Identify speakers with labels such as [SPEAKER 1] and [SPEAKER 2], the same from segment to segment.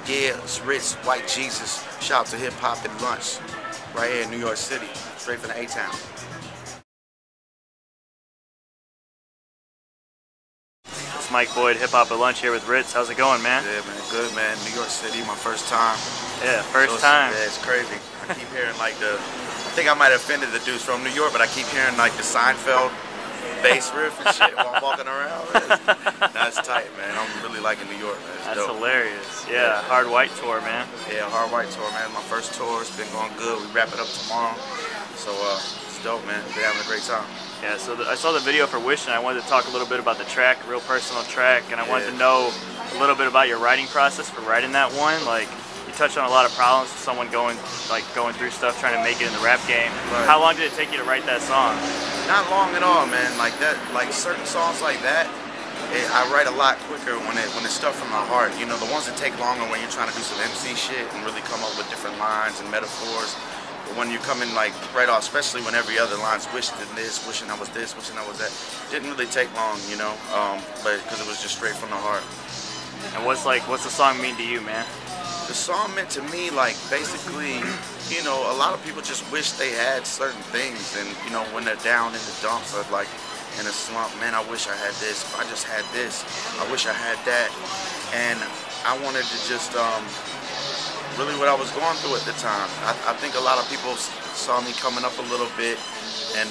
[SPEAKER 1] Yeah, it's Rittz, White Jesus. Shout out to Hip Hop and Lunch, right here in New York City, straight from the A-Town.
[SPEAKER 2] It's Mike Boyd, Hip Hop at Lunch here with Rittz. How's it going, man?
[SPEAKER 1] Yeah, man, good, man. New York City, my first time.
[SPEAKER 2] Yeah, first time.
[SPEAKER 1] Yeah, it's crazy. I keep hearing like I think I might have offended the dudes from New York, but I keep hearing like the Seinfeld bass riff and shit while I'm walking around. That's tight, man. I'm really liking New York, man. It's
[SPEAKER 2] That's
[SPEAKER 1] dope.
[SPEAKER 2] hilarious. Yeah, Hard White tour, man.
[SPEAKER 1] Yeah, Hard White tour, man. My first tour. It's been going good. We wrap it up tomorrow. So it's dope, man. Been having a great time.
[SPEAKER 2] Yeah, so I saw the video for Wishin. I wanted to talk a little bit about the track, real personal track, and I wanted to know a little bit about your writing process for writing that one. Like, you touched on a lot of problems with someone going through stuff, trying to make it in the rap game.
[SPEAKER 1] Right.
[SPEAKER 2] How long did it take you to write that song?
[SPEAKER 1] Not long at all, man. Like that, like certain songs like that, I write a lot quicker when it's stuff from my heart. You know, the ones that take longer when you're trying to do some MC shit and really come up with different lines and metaphors. But when you come in like right off, especially when every other line's wishing this, wishing I was this, wishing I was that, didn't really take long, you know, but because it was just straight from the heart.
[SPEAKER 2] And what's the song mean to you, man?
[SPEAKER 1] The song meant to me, like, basically, you know, a lot of people just wish they had certain things, and, you know, when they're down in the dumps, or like in a slump, man, I wish I had this. If I just had this, I wish I had that. And I wanted to just, really what I was going through at the time. I think a lot of people saw me coming up a little bit, and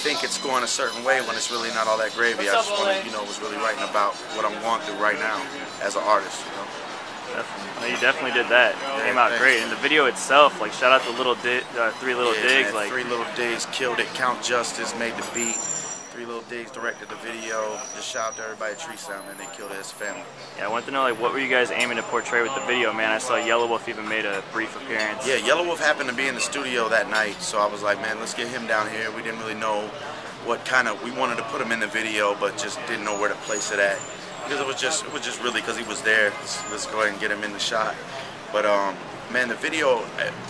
[SPEAKER 1] think it's going a certain way when it's really not all that gravy. I just wanted, you know, was really writing about what I'm going through right now as an artist, you know.
[SPEAKER 2] No, you definitely did that. It came out great. And the video itself, like, shout out to Three Little Digs.
[SPEAKER 1] Man,
[SPEAKER 2] like,
[SPEAKER 1] Three Little Digs killed it. Count Justice made the beat. Three Little Digs directed the video. Just shout out to everybody at Tree Sound, man. They killed it as a family.
[SPEAKER 2] Yeah, I want to know, like, what were you guys aiming to portray with the video, man? I saw Yellow Wolf even made a brief appearance.
[SPEAKER 1] Yeah, Yellow Wolf happened to be in the studio that night, so I was like, man, let's get him down here. We didn't really know what kind of, we wanted to put him in the video, but just didn't know where to place it at. Because it was just really because he was there. Let's go ahead and get him in the shot. But man, the video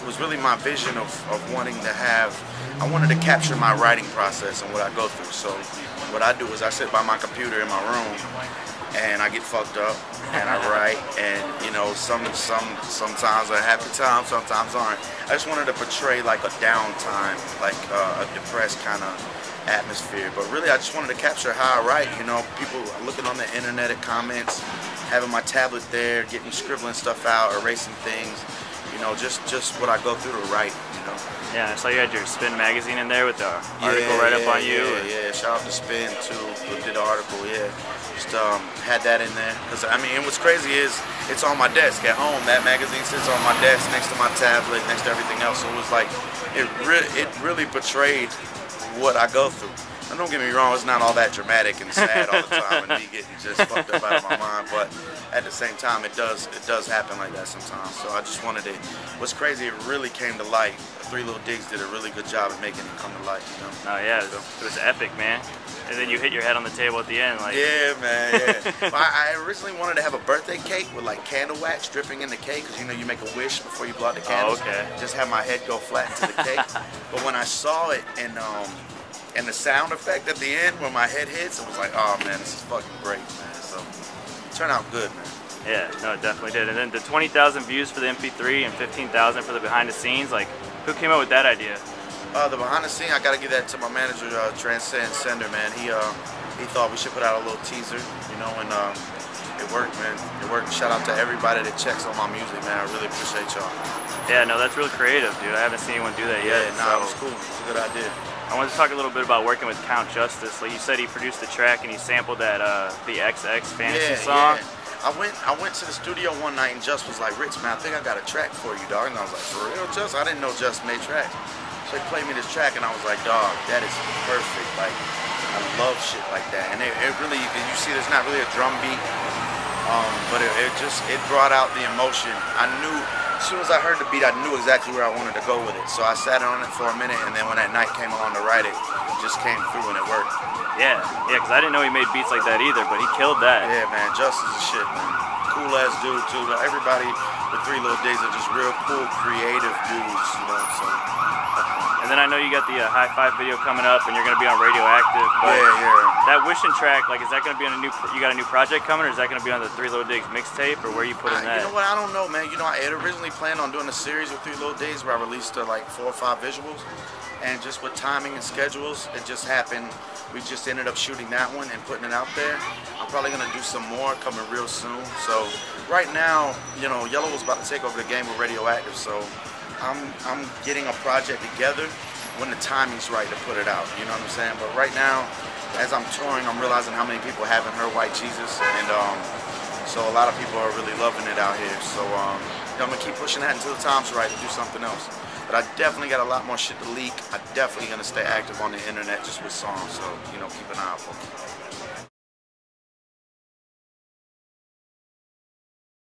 [SPEAKER 1] was really my vision of wanting to have. I wanted to capture my writing process and what I go through. So what I do is I sit by my computer in my room and I get fucked up and I write. And you know, sometimes are happy times, sometimes aren't. I just wanted to portray like a downtime, like a depressed kind of atmosphere, but really I just wanted to capture how I write. You know, people looking on the internet at comments, having my tablet there, scribbling stuff out, erasing things. You know, just what I go through to write. You know.
[SPEAKER 2] Yeah, I saw you had your Spin magazine in there with the article right up on you.
[SPEAKER 1] Yeah. Shout out to Spin too, who did the article. Yeah, just had that in there. Cause I mean, and what's crazy is it's on my desk at home. That magazine sits on my desk next to my tablet, next to everything else. So it was like it really portrayed what I go through. And don't get me wrong, it's not all that dramatic and sad all the time and me getting just fucked up out of my mind, but at the same time it does happen like that sometimes. So I just wanted it. What's crazy, it really came to light. Three Little Digs did a really good job at making it come to light, you know.
[SPEAKER 2] Oh yeah, it was epic, man. And then you hit your head on the table at the end, like.
[SPEAKER 1] Yeah, man, yeah. Well, I originally wanted to have a birthday cake with like candle wax dripping in the cake, because you know you make a wish before you blow out the candles.
[SPEAKER 2] Oh, okay.
[SPEAKER 1] Just have my head go flat into the cake. But when I saw it and the sound effect at the end when my head hits, it was like, oh man, this is fucking great, man. So it turned out good, man.
[SPEAKER 2] Yeah, no, it definitely did. And then the 20,000 views for the MP3 and 15,000 for the behind the scenes, like, who came up with that idea?
[SPEAKER 1] The behind the scene, I gotta give that to my manager, Transcend Sender, man. He thought we should put out a little teaser, you know, and it worked, man. It worked. Shout out to everybody that checks on my music, man. I really appreciate y'all.
[SPEAKER 2] Yeah, no, that's really creative, dude. I haven't seen anyone do that yet.
[SPEAKER 1] Yeah, nah, it was cool. It was a good idea.
[SPEAKER 2] I wanted to talk a little bit about working with Count Justice. Like you said, he produced the track and he sampled that the XX Fantasy song.
[SPEAKER 1] Yeah. I went to the studio one night and Just was like, Rittz, man, I think I got a track for you, dog. And I was like, for real, Just? I didn't know Just made tracks. So he played me this track and I was like, dog, that is perfect. Like, I love shit like that. And it really, you see, there's not really a drum beat, but it brought out the emotion. I knew, as soon as I heard the beat, I knew exactly where I wanted to go with it. So I sat on it for a minute, and then when that night came along to write it, it just came through and it worked.
[SPEAKER 2] Yeah, because I didn't know he made beats like that either, but he killed that.
[SPEAKER 1] Yeah, man, Justice is shit, man. Cool ass dude too. Everybody with Three Little Digs are just real cool, creative dudes, you know. So
[SPEAKER 2] And then I know you got the High Five video coming up, and you're going to be on Radioactive. But
[SPEAKER 1] Yeah.
[SPEAKER 2] that Wishin track, like, is that going to be on a new? You got a new project coming, or is that going to be on the 3 Little Digs mixtape, or where are you putting that?
[SPEAKER 1] You know what? I don't know, man. You know, I had originally planned on doing a series with 3 Little Digs where I released like 4 or 5 visuals, and just with timing and schedules, it just happened. We just ended up shooting that one and putting it out there. I'm probably gonna do some more coming real soon. So right now, you know, Yellow was about to take over the game with Radioactive, so I'm getting a project together when the timing's right to put it out. You know what I'm saying? But right now, as I'm touring, I'm realizing how many people haven't heard White Jesus, and so a lot of people are really loving it out here. So you know, I'm gonna keep pushing that until the time's right to do something else. But I definitely got a lot more shit to leak. I'm definitely gonna stay active on the internet just with songs. So you know, keep an eye out for me.